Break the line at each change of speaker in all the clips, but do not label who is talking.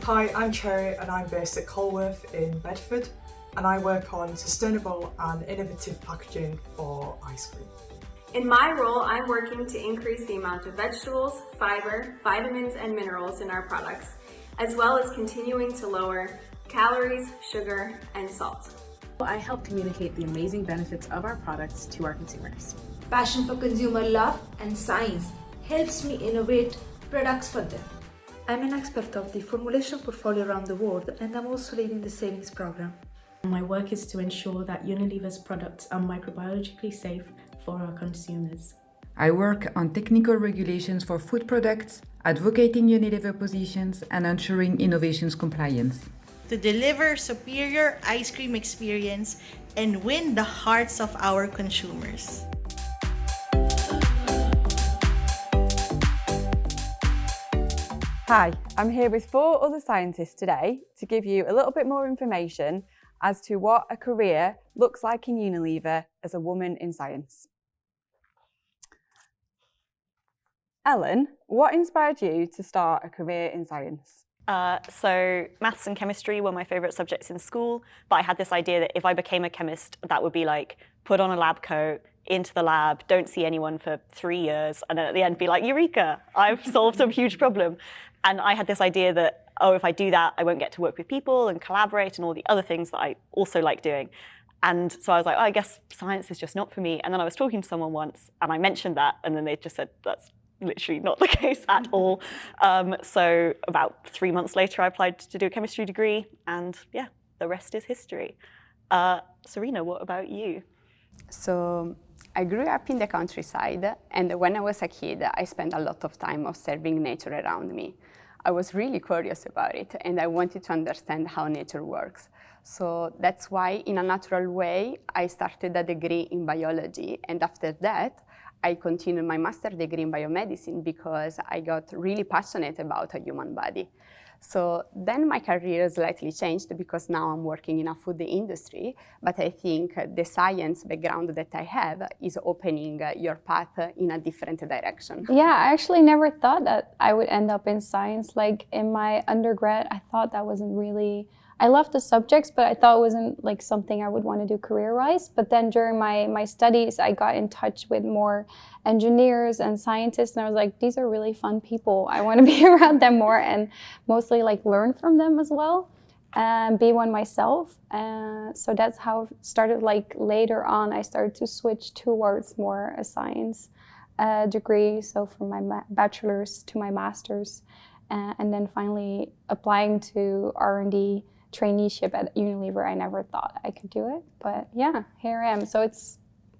Hi, I'm Cherry and I'm based at Colworth in Bedford, and I work on sustainable and innovative packaging for ice cream.
In my role, I'm working to increase the amount of vegetables, fiber, vitamins and minerals in our products, as well as continuing to lower calories, sugar and salt.
I help communicate the amazing benefits of our products to our consumers.
Passion for consumer love and science helps me innovate products for them.
I'm an expert of the formulation portfolio around the world, and I'm also leading the savings program.
My work is to ensure that Unilever's products are microbiologically safe for our consumers.
I work on technical regulations for food products, advocating Unilever positions and ensuring innovations compliance.
To deliver superior ice cream experience and win the hearts of our consumers.
Hi, I'm here with 4 other scientists today to give you a little bit more information as to what a career looks like in Unilever as a woman in science. Ellen, what inspired you to start a career in science?
So maths and chemistry were my favourite subjects in school, but I had this idea that if I became a chemist, that would be like put on a lab coat, into the lab, don't see anyone for 3 years, and then at the end be like, Eureka, I've solved a huge problem. And I had this idea that, oh, if I do that, I won't get to work with people and collaborate and all the other things that I also like doing. And so I was like, oh, I guess science is just not for me. And then I was talking to someone once and I mentioned that, and then they just said, that's literally not the case at all. So about 3 months later, I applied to do a chemistry degree, and yeah, the rest is history. Serena, what about you?
So I grew up in the countryside, and when I was a kid, I spent a lot of time observing nature around me. I was really curious about it, and I wanted to understand how nature works. So that's why, in a natural way, I started a degree in biology, and after that, I continued my master's degree in biomedicine because I got really passionate about a human body. So then my career slightly changed because now I'm working in a food industry, but I think the science background that I have is opening your path in a different direction.
Yeah, I actually never thought that I would end up in science. Like in my undergrad, I thought that wasn't really, I loved the subjects, but I thought it wasn't like something I would want to do career-wise. But then during my studies, I got in touch with more engineers and scientists, and I was like, these are really fun people. I want to be around them more and mostly like learn from them as well and be one myself. So that's how it started. Like later on, I started to switch towards more a science degree. So from my bachelor's to my master's, and then finally applying to R&D traineeship at Unilever. I never thought I could do it, but yeah, here I am. So it's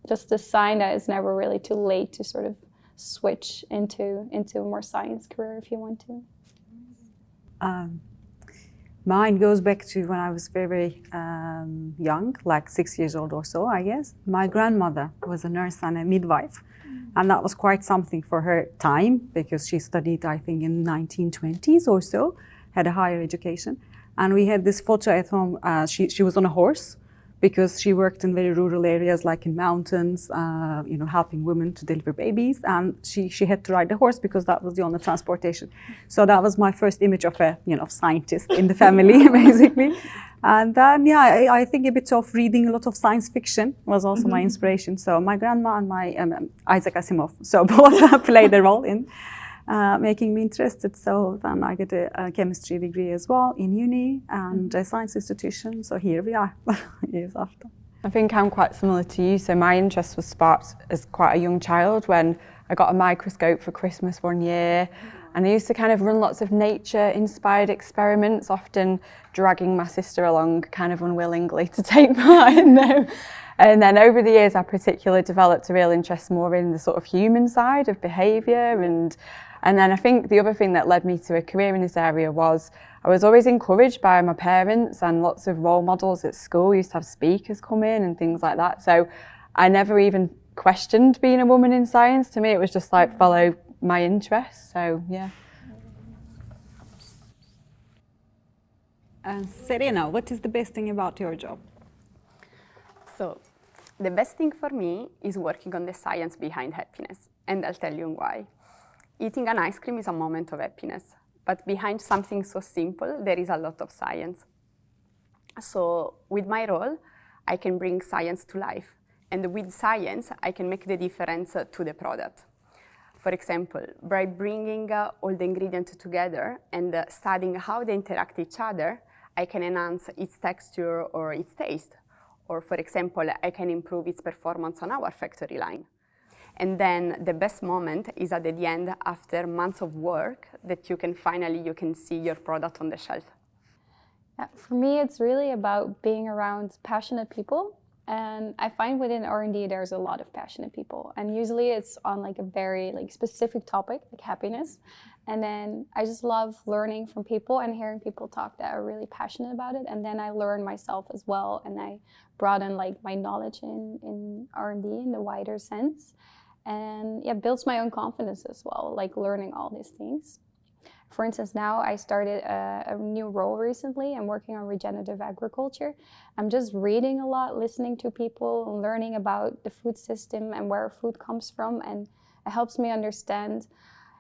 just a sign that it's never really too late to sort of switch into a more science career if you want to.
Mine goes back to when I was very young, like 6 years old or so, I guess. My grandmother was a nurse and a midwife, and that was quite something for her time because she studied, I think, in 1920s or so, had a higher education. And we had this photo at home. She was on a horse because she worked in very rural areas, like in mountains, helping women to deliver babies. And she had to ride the horse because that was the only transportation. So that was my first image of a scientist in the family, basically. And then, yeah, I think a bit of reading a lot of science fiction was also my inspiration. So my grandma and my Isaac Asimov, so both played a role in making me interested. So then I get a chemistry degree as well in uni and a science institution. So here we are, years after.
I think I'm quite similar to you. So my interest was sparked as quite a young child when I got a microscope for Christmas one year. And I used to kind of run lots of nature-inspired experiments, often dragging my sister along kind of unwillingly to take part in them. And then over the years, I particularly developed a real interest more in the sort of human side of behaviour. And then I think the other thing that led me to a career in this area was I was always encouraged by my parents and lots of role models at school. We used to have speakers come in and things like that. So I never even questioned being a woman in science. To me, it was just like follow my interests. So yeah.
Serena, what is the best thing about your job?
So the best thing for me is working on the science behind happiness, and I'll tell you why. Eating an ice cream is a moment of happiness. But behind something so simple, there is a lot of science. So with my role, I can bring science to life. And with science, I can make the difference to the product. For example, by bringing all the ingredients together and studying how they interact with each other, I can enhance its texture or its taste. Or for example, I can improve its performance on our factory line. And then the best moment is at the end, after months of work, that you can see your product on the shelf.
Yeah, for me, it's really about being around passionate people. And I find within R&D, there's a lot of passionate people. And usually it's on like a very specific topic, like happiness. And then I just love learning from people and hearing people talk that are really passionate about it. And then I learn myself as well. And I broaden like my knowledge in R&D in the wider sense. And yeah, builds my own confidence as well, like learning all these things. For instance, now I started a new role recently. I'm working on regenerative agriculture. I'm just reading a lot, listening to people, learning about the food system and where food comes from. And it helps me understand,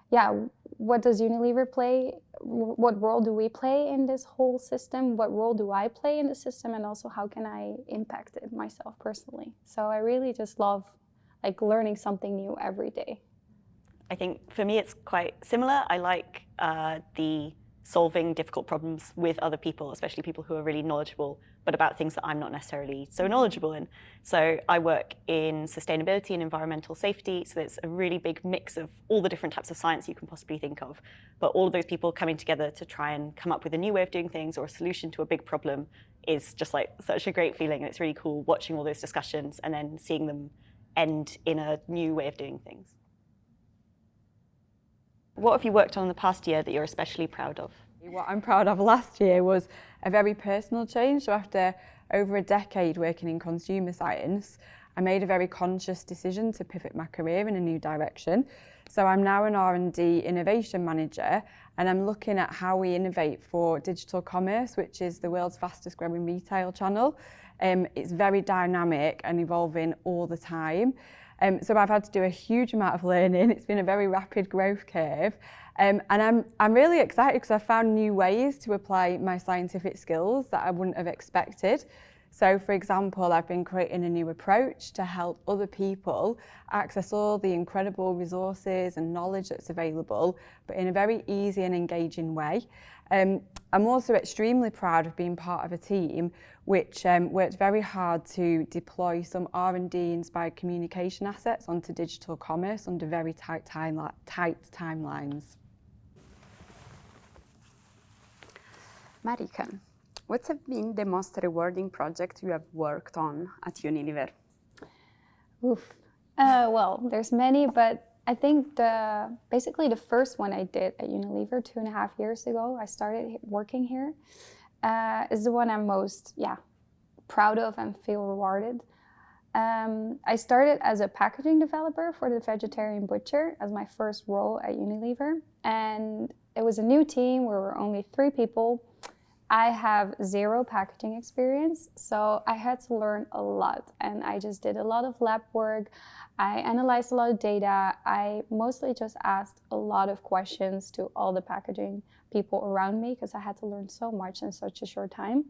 what does Unilever play? What role do we play in this whole system? What role do I play in the system? And also how can I impact it myself personally? So I really just love like learning something new every day.
I think for me it's quite similar. I like the solving difficult problems with other people, especially people who are really knowledgeable, but about things that I'm not necessarily so knowledgeable in. So I work in sustainability and environmental safety, so it's a really big mix of all the different types of science you can possibly think of. But all of those people coming together to try and come up with a new way of doing things or a solution to a big problem is just like such a great feeling. And it's really cool watching all those discussions and then seeing them end in a new way of doing things. What have you worked on in the past year that you're especially proud of?
What I'm proud of last year was a very personal change. So after over a decade working in consumer science, I made a very conscious decision to pivot my career in a new direction. So I'm now an R&D innovation manager, and I'm looking at how we innovate for digital commerce, which is the world's fastest growing retail channel. It's very dynamic and evolving all the time. So I've had to do a huge amount of learning. It's been a very rapid growth curve. And I'm really excited because I've found new ways to apply my scientific skills that I wouldn't have expected. So for example, I've been creating a new approach to help other people access all the incredible resources and knowledge that's available, but in a very easy and engaging way. I'm also extremely proud of being part of a team which worked very hard to deploy some R&D inspired communication assets onto digital commerce under very tight timelines.
Marika, what's been the most rewarding project you have worked on at Unilever?
Well, there's many, but I think basically the first one I did at Unilever 2.5 years ago, I started working here, is the one I'm most proud of and feel rewarded. I started as a packaging developer for the vegetarian butcher as my first role at Unilever, and it was a new team where we were only 3 people. I have 0 packaging experience, so I had to learn a lot, and I just did a lot of lab work. I analyzed a lot of data. I mostly just asked a lot of questions to all the packaging people around me because I had to learn so much in such a short time.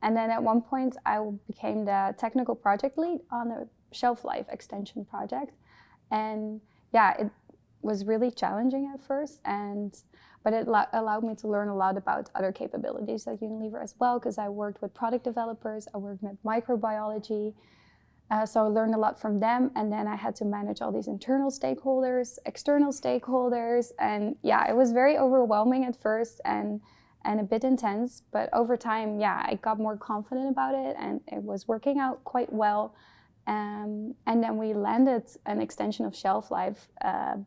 And then at one point, I became the technical project lead on the shelf life extension project. And it was really challenging at first, but it allowed me to learn a lot about other capabilities at Unilever as well, because I worked with product developers, I worked with microbiology, so I learned a lot from them. And then I had to manage all these internal stakeholders, external stakeholders, and it was very overwhelming at first and a bit intense, but over time, I got more confident about it, and it was working out quite well. And then we landed an extension of shelf life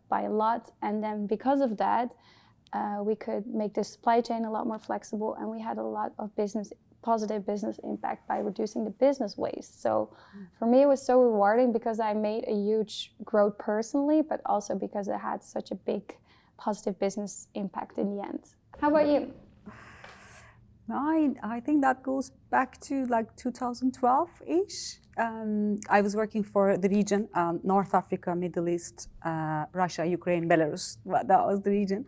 by a lot, and then because of that, we could make the supply chain a lot more flexible, and we had a lot of positive business impact by reducing the business waste. So for me, it was so rewarding because I made a huge growth personally, but also because it had such a big positive business impact in the end. How about you?
I think that goes back to like 2012-ish. I was working for the region, North Africa, Middle East, Russia, Ukraine, Belarus. That was the region.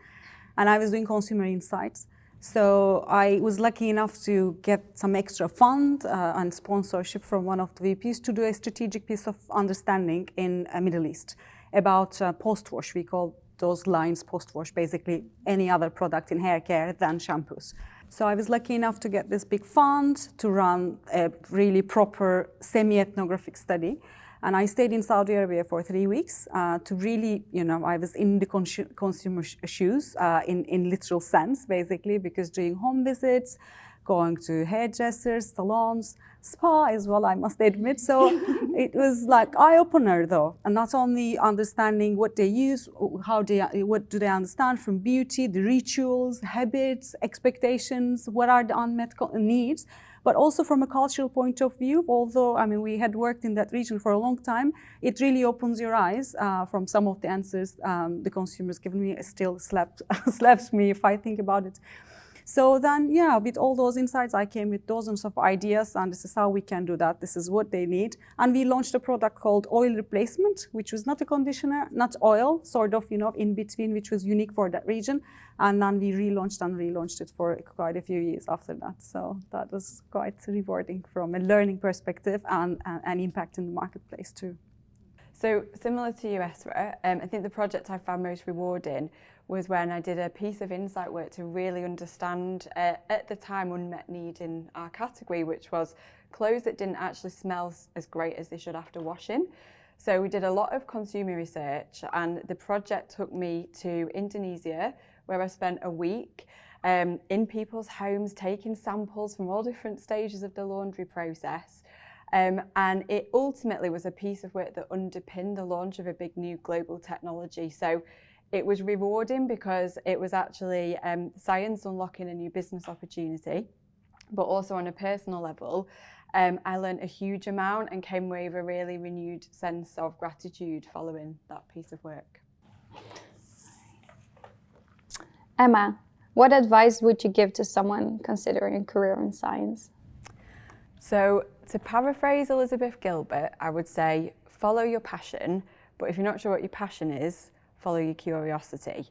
and I was doing consumer insights. So I was lucky enough to get some extra fund and sponsorship from one of the VPs to do a strategic piece of understanding in Middle East about post-wash. We call those lines post-wash, basically any other product in hair care than shampoos. So I was lucky enough to get this big fund to run a really proper semi-ethnographic study. And I stayed in Saudi Arabia for 3 weeks to really, I was in the consumer shoes in literal sense, basically, because doing home visits, going to hairdressers, salons, spa as well, I must admit. So it was like eye-opener though, and not only understanding what they use, what do they understand from beauty, the rituals, habits, expectations, what are the unmet needs, but also from a cultural point of view. Although, we had worked in that region for a long time, it really opens your eyes from some of the answers the consumers given me. Still slaps me if I think about it. So then, with all those insights, I came with dozens of ideas, and this is how we can do that. This is what they need. And we launched a product called oil replacement, which was not a conditioner, not oil, sort of, in between, which was unique for that region. And then we relaunched it for quite a few years after that. So that was quite rewarding from a learning perspective and an impact in the marketplace too.
So similar to you, Esra, I think the project I found most rewarding was when I did a piece of insight work to really understand, at the time, unmet need in our category, which was clothes that didn't actually smell as great as they should after washing. So we did a lot of consumer research, and the project took me to Indonesia, where I spent a week in people's homes, taking samples from all different stages of the laundry process. And it ultimately was a piece of work that underpinned the launch of a big new global technology. So it was rewarding because it was actually science unlocking a new business opportunity, but also on a personal level, I learned a huge amount and came away with a really renewed sense of gratitude following that piece of work.
Emma, what advice would you give to someone considering a career in science?
So to paraphrase Elizabeth Gilbert, I would say follow your passion, but if you're not sure what your passion is, follow your curiosity,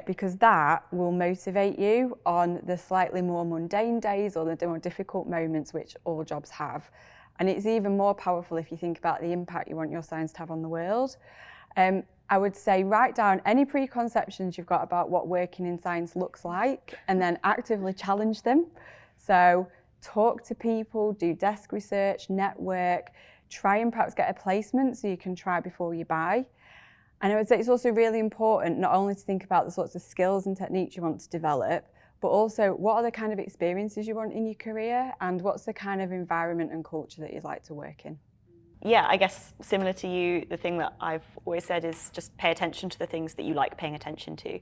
because that will motivate you on the slightly more mundane days or the more difficult moments which all jobs have. And it's even more powerful if you think about the impact you want your science to have on the world. I would say write down any preconceptions you've got about what working in science looks like and then actively challenge them. So talk to people, do desk research, network, try and perhaps get a placement so you can try before you buy. And I would say it's also really important not only to think about the sorts of skills and techniques you want to develop, but also what are the kind of experiences you want in your career and what's the kind of environment and culture that you'd like to work in.
Yeah, I guess similar to you, the thing that I've always said is just pay attention to the things that you like paying attention to.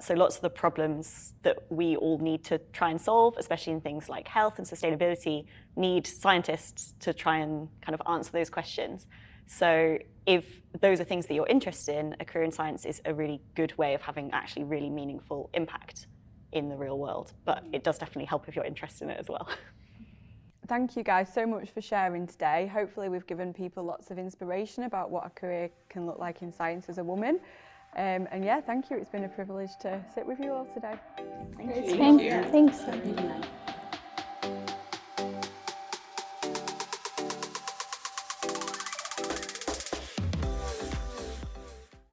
So lots of the problems that we all need to try and solve, especially in things like health and sustainability, need scientists to try and kind of answer those questions. So if those are things that you're interested in, a career in science is a really good way of having actually really meaningful impact in the real world. But it does definitely help if you're interested in it as well.
Thank you guys so much for sharing today. Hopefully we've given people lots of inspiration about what a career can look like in science as a woman. And yeah, thank you. It's been a privilege to sit with you all today.
Thank you. Thanks.